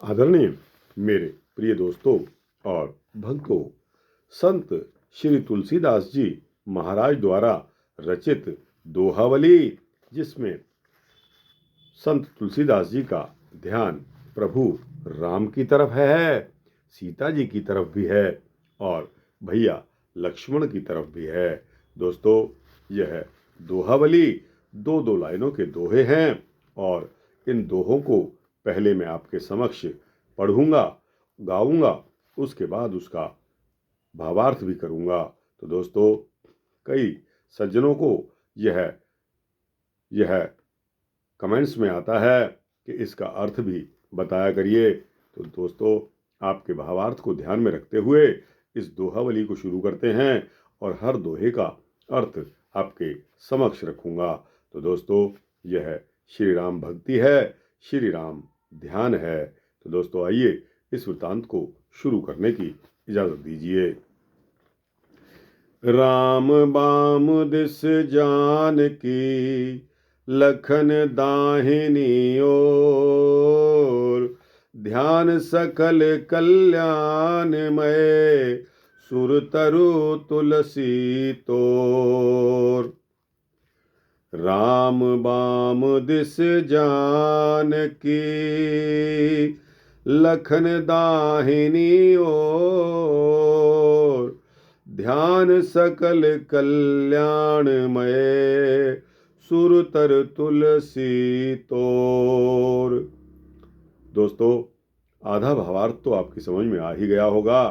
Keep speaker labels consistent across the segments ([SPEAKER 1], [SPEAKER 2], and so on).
[SPEAKER 1] आदरणीय मेरे प्रिय दोस्तों और भक्तों, संत श्री तुलसीदास जी महाराज द्वारा रचित दोहावली, जिसमें संत तुलसीदास जी का ध्यान प्रभु राम की तरफ है, सीता जी की तरफ भी है और भैया लक्ष्मण की तरफ भी है। दोस्तों, यह दोहावली दो दो लाइनों के दोहे हैं और इन दोहों को पहले मैं आपके समक्ष पढ़ूंगा, गाऊंगा, उसके बाद उसका भावार्थ भी करूंगा। तो दोस्तों, कई सज्जनों को यह कमेंट्स में आता है कि इसका अर्थ भी बताया करिए। तो दोस्तों, आपके भावार्थ को ध्यान में रखते हुए इस दोहावली को शुरू करते हैं और हर दोहे का अर्थ आपके समक्ष रखूंगा। तो दोस्तों, यह श्री राम भक्ति है, श्री राम ध्यान है। तो दोस्तों, आइए इस वृतांत को शुरू करने की इजाजत दीजिए। राम बाम दिस जानकी, लखन दाहिनी ओर, ध्यान सकल कल्याणमय, सुर तरु तुलसी तोर। राम बाम दिस जानकी, लखन दाहिनी ओर, ध्यान सकल कल्याणमय, सुर तर तुलसी तोर। दोस्तों, आधा भावार्थ तो आपकी समझ में आ ही गया होगा,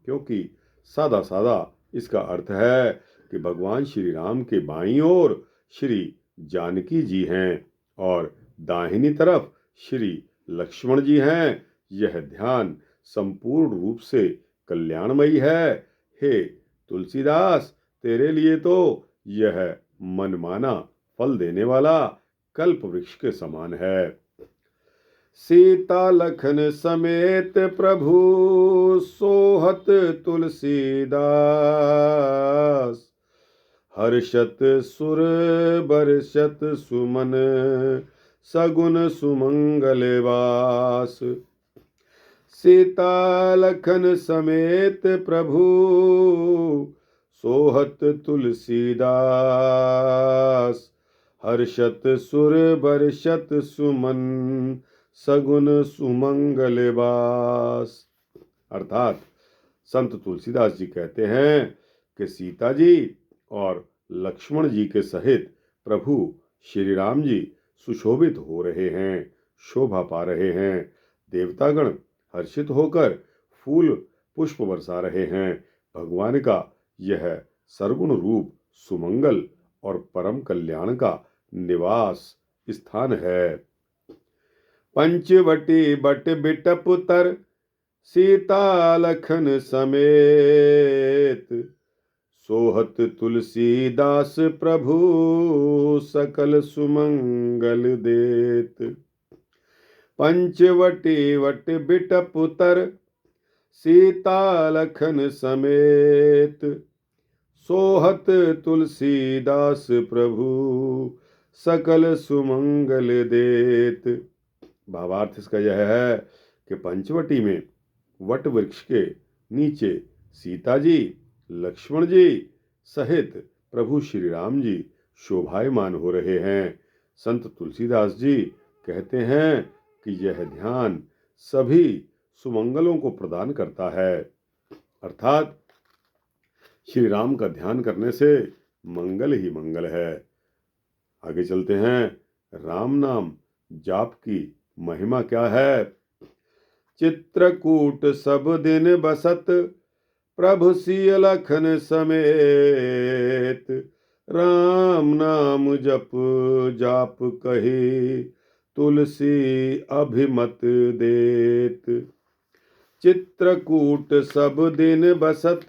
[SPEAKER 1] क्योंकि सादा सादा इसका अर्थ है कि भगवान श्री राम के बाईं ओर श्री जानकी जी हैं और दाहिनी तरफ श्री लक्ष्मण जी हैं। यह ध्यान संपूर्ण रूप से कल्याणमयी है। हे तुलसीदास, तेरे लिए तो यह मनमाना फल देने वाला कल्प वृक्ष के समान है। सीता लखन समेत प्रभु, सोहत तुलसीदास, हर्षत सुर बरसत सुमन, सगुन सुमंगल वास। सीता लखन समेत प्रभु, सोहत तुलसीदास, हर्षत सुर बरसत सुमन, सगुन सुमंगल वास। अर्थात संत तुलसीदास जी कहते हैं कि सीता जी और लक्ष्मण जी के सहित प्रभु श्री राम जी सुशोभित हो रहे हैं, शोभा पा रहे हैं। देवतागण हर्षित होकर फूल पुष्प बरसा रहे हैं। भगवान का यह सर्वगुण रूप सुमंगल और परम कल्याण का निवास स्थान है। पंचवटी बट बिटप तर, सीता लखन समेत, सोहत तुलसीदास प्रभु, सकल सुमंगल देत। पंचवटी वट बिटप तर, सीता लखन समेत, सोहत तुलसीदास प्रभु, सकल सुमंगल देत। भावार्थ इसका यह है कि पंचवटी में वट वृक्ष के नीचे सीता जी, लक्ष्मण जी सहित प्रभु श्री राम जी शोभायमान हो रहे हैं। संत तुलसीदास जी कहते हैं कि यह ध्यान सभी सुमंगलों को प्रदान करता है। अर्थात श्री राम का ध्यान करने से मंगल ही मंगल है। आगे चलते हैं। राम नाम जाप की महिमा क्या है। चित्रकूट सब दिन बसत, प्रभु सिय लखन समेत, राम नाम जप जाप कही, तुलसी अभिमत देत। चित्रकूट सब दिन बसत,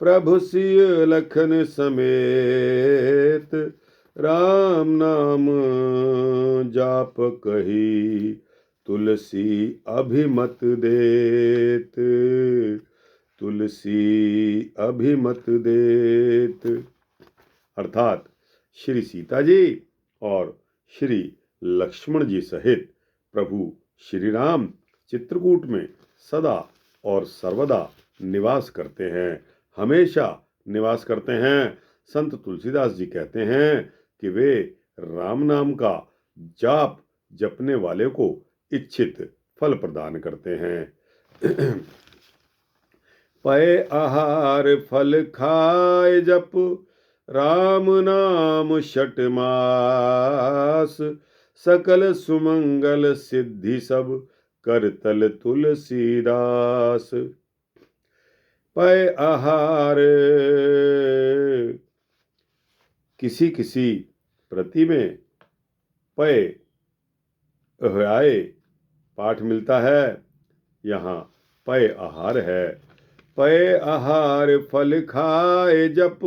[SPEAKER 1] प्रभु सिय लखन समेत, राम नाम जाप कही, तुलसी अभिमत देत, तुलसी अभिमत देत। अर्थात श्री सीता जी और श्री लक्ष्मण जी सहित प्रभु श्री राम चित्रकूट में सदा और सर्वदा निवास करते हैं, हमेशा निवास करते हैं। संत तुलसीदास जी कहते हैं कि वे राम नाम का जाप जपने वाले को इच्छित फल प्रदान करते हैं। पय आहार फल खाए जप राम नाम शट मास, सकल सुमंगल सिद्धि सब करतल तुलसीदास। पय आहार किसी किसी प्रति में पय आए पाठ मिलता है, यहाँ पय आहार है। पय आहार फल खाए जप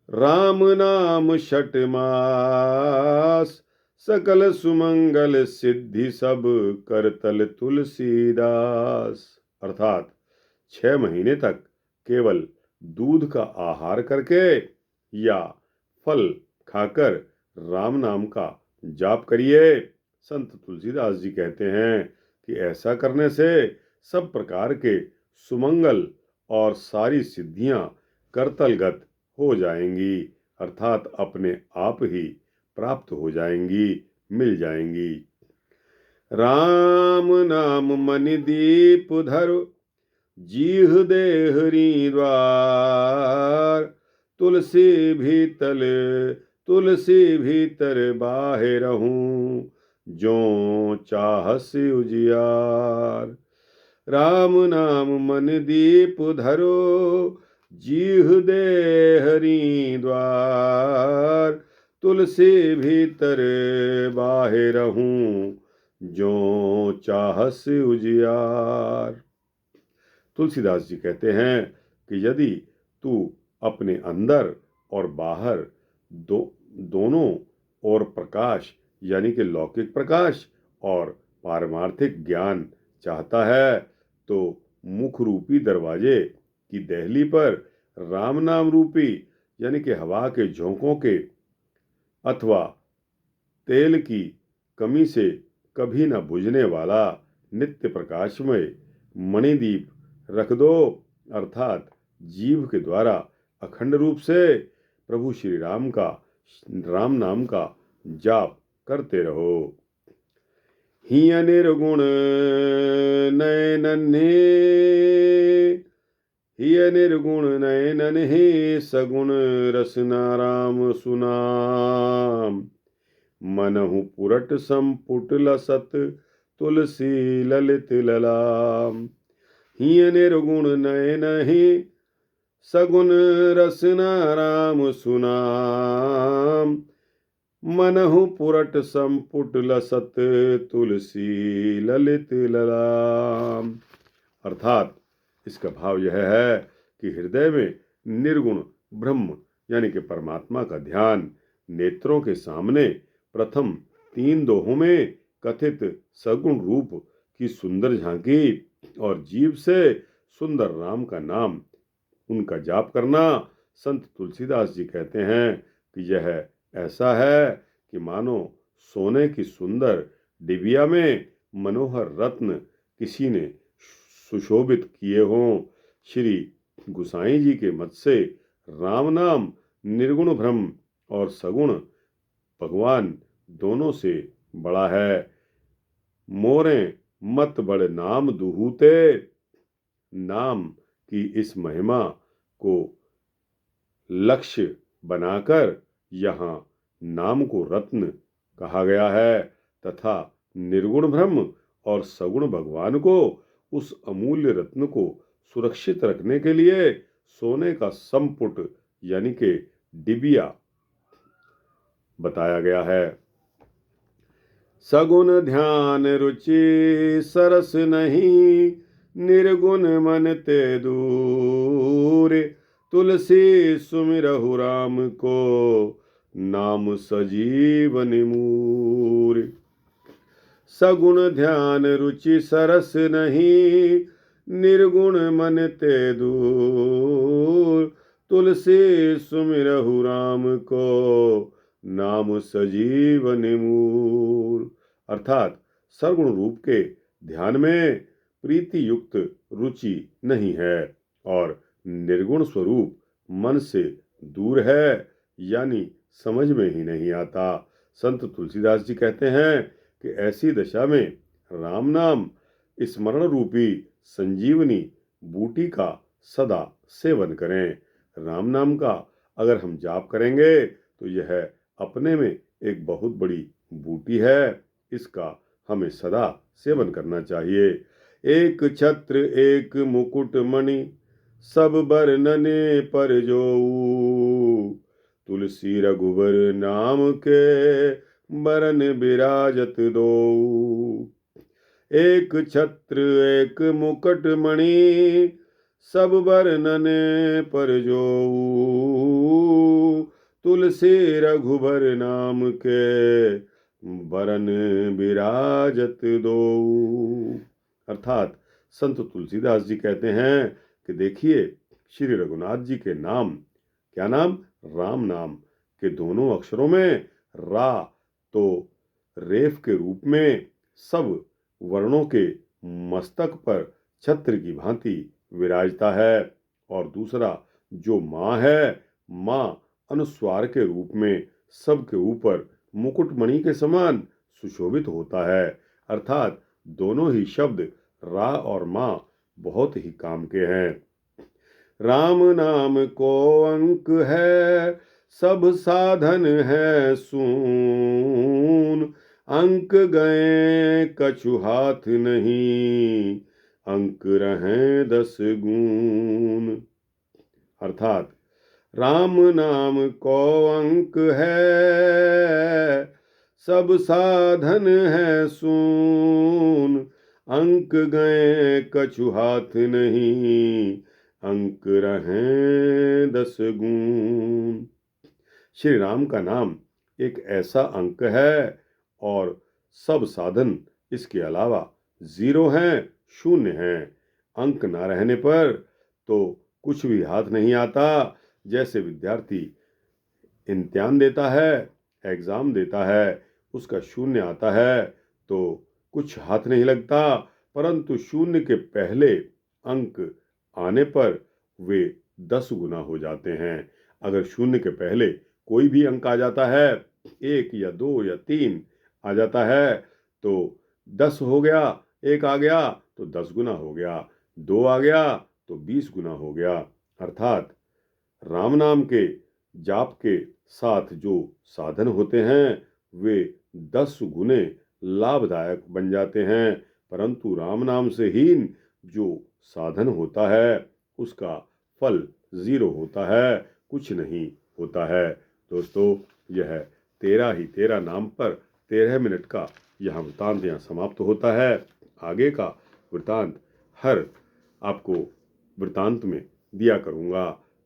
[SPEAKER 1] राम नाम शट मास, सकल सुमंगल सिद्धि सब करतल तुलसीदास। अर्थात 6 महीने तक केवल दूध का आहार करके या फल खाकर राम नाम का जाप करिए। संत तुलसीदास जी कहते हैं कि ऐसा करने से सब प्रकार के सुमंगल और सारी सिद्धियां करतलगत हो जाएंगी, अर्थात अपने आप ही प्राप्त हो जाएंगी, मिल जाएंगी। राम नाम मनि दीप धरो जीह देहरी द्वार, तुलसी भीतर बाहे रहूं जो चाहस उजियार। राम नाम मन दीप धरो जीह देहरी द्वार, तुलसी भीतर बाहे रहूं जो चाहस उजियार। तुलसीदास जी कहते हैं कि यदि तू अपने अंदर और बाहर दोनों और प्रकाश यानी कि लौकिक प्रकाश और पारमार्थिक ज्ञान चाहता है तो मुख रूपी दरवाजे की देहली पर राम नाम रूपी यानी कि हवा के झोंकों के अथवा तेल की कमी से कभी न बुझने वाला नित्य प्रकाशमय मणिदीप रख दो, अर्थात जीभ के द्वारा अखंड रूप से प्रभु श्री राम नाम का जाप करते रहो। हिय निर्गुण नयनन हे सगुण रसना राम सुनाम, मनहु पुरट संपुट लसत तुलसी ललित ललाम। हिय निर्गुण नयन हे सगुण रसना राम सुनाम, मनहु पुरट संपुट लसत तुलसी ललित ललाम। अर्थात इसका भाव यह है कि हृदय में निर्गुण ब्रह्म यानी कि परमात्मा का ध्यान, नेत्रों के सामने प्रथम 3 दोहों में कथित सगुण रूप की सुंदर झांकी और जीभ से सुंदर राम का नाम उनका जाप करना। संत तुलसीदास जी कहते हैं कि यह ऐसा है कि मानो सोने की सुंदर डिबिया में मनोहर रत्न किसी ने सुशोभित किए हों। श्री गुसाई जी के मत से राम नाम निर्गुण ब्रह्म और सगुण भगवान दोनों से बड़ा है। मोरे मत बड़ नाम दुहूते, नाम की इस महिमा को लक्ष्य बनाकर यहाँ नाम को रत्न कहा गया है तथा निर्गुण ब्रह्म और सगुण भगवान को, उस अमूल्य रत्न को सुरक्षित रखने के लिए सोने का संपुट यानी कि डिबिया बताया गया है। सगुण ध्यान रुचि सरस नहीं, निर्गुण मन ते दूर, तुलसी सुमिरहु राम को नाम सजीवन मूर। सगुण ध्यान रुचि सरस नहीं, निर्गुण मन ते दूर, तुलसी सुमिरहु राम को नाम सजीवन मूर। अर्थात सर्वगुण रूप के ध्यान में प्रीति युक्त रुचि नहीं है और निर्गुण स्वरूप मन से दूर है, यानी समझ में ही नहीं आता। संत तुलसीदास जी कहते हैं कि ऐसी दशा में राम नाम स्मरण रूपी संजीवनी बूटी का सदा सेवन करें। राम नाम का अगर हम जाप करेंगे तो यह अपने में एक बहुत बड़ी बूटी है, इसका हमें सदा सेवन करना चाहिए। एक छत्र एक मुकुट मणि सब बरनने पर जोऊ, तुलसी रघुबर नाम के बरन बिराजत दोऊ। एक छत्र एक मुकुट मणि सब बरनने पर जोऊ, तुलसी रघुबर नाम के बरन बिराजत दोऊ। अर्थात संत तुलसीदास जी कहते हैं कि देखिए, श्री रघुनाथ जी के नाम, क्या नाम? राम नाम के दोनों अक्षरों में रा तो रेफ के रूप में सब वर्णों के मस्तक पर छत्र की भांति विराजता है, और दूसरा जो माँ है, माँ अनुस्वार के रूप में सबके ऊपर मुकुटमणि के समान सुशोभित होता है। अर्थात दोनों ही शब्द रा और माँ बहुत ही काम के हैं। राम नाम को अंक है सब साधन है सून, अंक गए कछु हाथ नहीं, अंक रहें 10 गुण। अर्थात राम नाम को अंक है सब साधन है सून, अंक गए कछु हाथ नहीं, अंक रहें 10 गुण। श्री राम का नाम एक ऐसा अंक है और सब साधन इसके अलावा 0 हैं, 0 हैं। अंक ना रहने पर तो कुछ भी हाथ नहीं आता। जैसे विद्यार्थी इम्तिहान देता है, एग्जाम देता है, उसका 0 आता है तो कुछ हाथ नहीं लगता, परंतु 0 के पहले अंक आने पर वे 10 गुना हो जाते हैं। अगर 0 के पहले कोई भी अंक आ जाता है, 1 या 2 या 3 आ जाता है तो 10 हो गया, 1 आ गया तो 10 गुना हो गया, 2 आ गया तो 20 गुना हो गया। अर्थात राम नाम के जाप के साथ जो साधन होते हैं वे 10 गुने लाभदायक बन जाते हैं, परंतु राम नाम से हीन जो साधन होता है उसका फल 0 होता है, कुछ नहीं होता है। दोस्तों, यह 13 नाम पर 13 मिनट का यह वृतांत यहाँ समाप्त होता है। आगे का वृतांत हर आपको वृतांत में दिया करूँगा,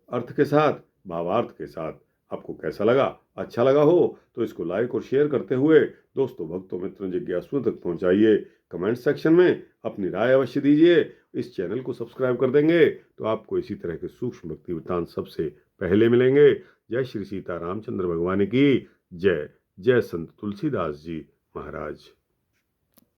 [SPEAKER 1] अर्थ के साथ, भावार्थ के साथ। आपको कैसा लगा? अच्छा लगा हो तो इसको लाइक और शेयर करते हुए दोस्तों, भक्तों, मित्रों, जिज्ञासुओं तक पहुंचाइए। कमेंट सेक्शन में अपनी राय अवश्य दीजिए। इस चैनल को सब्सक्राइब कर देंगे तो आपको इसी तरह के सूक्ष्म भक्ति वृत्तांत सबसे पहले मिलेंगे। जय श्री सीता रामचंद्र भगवान की जय। जय संत तुलसीदास जी महाराज।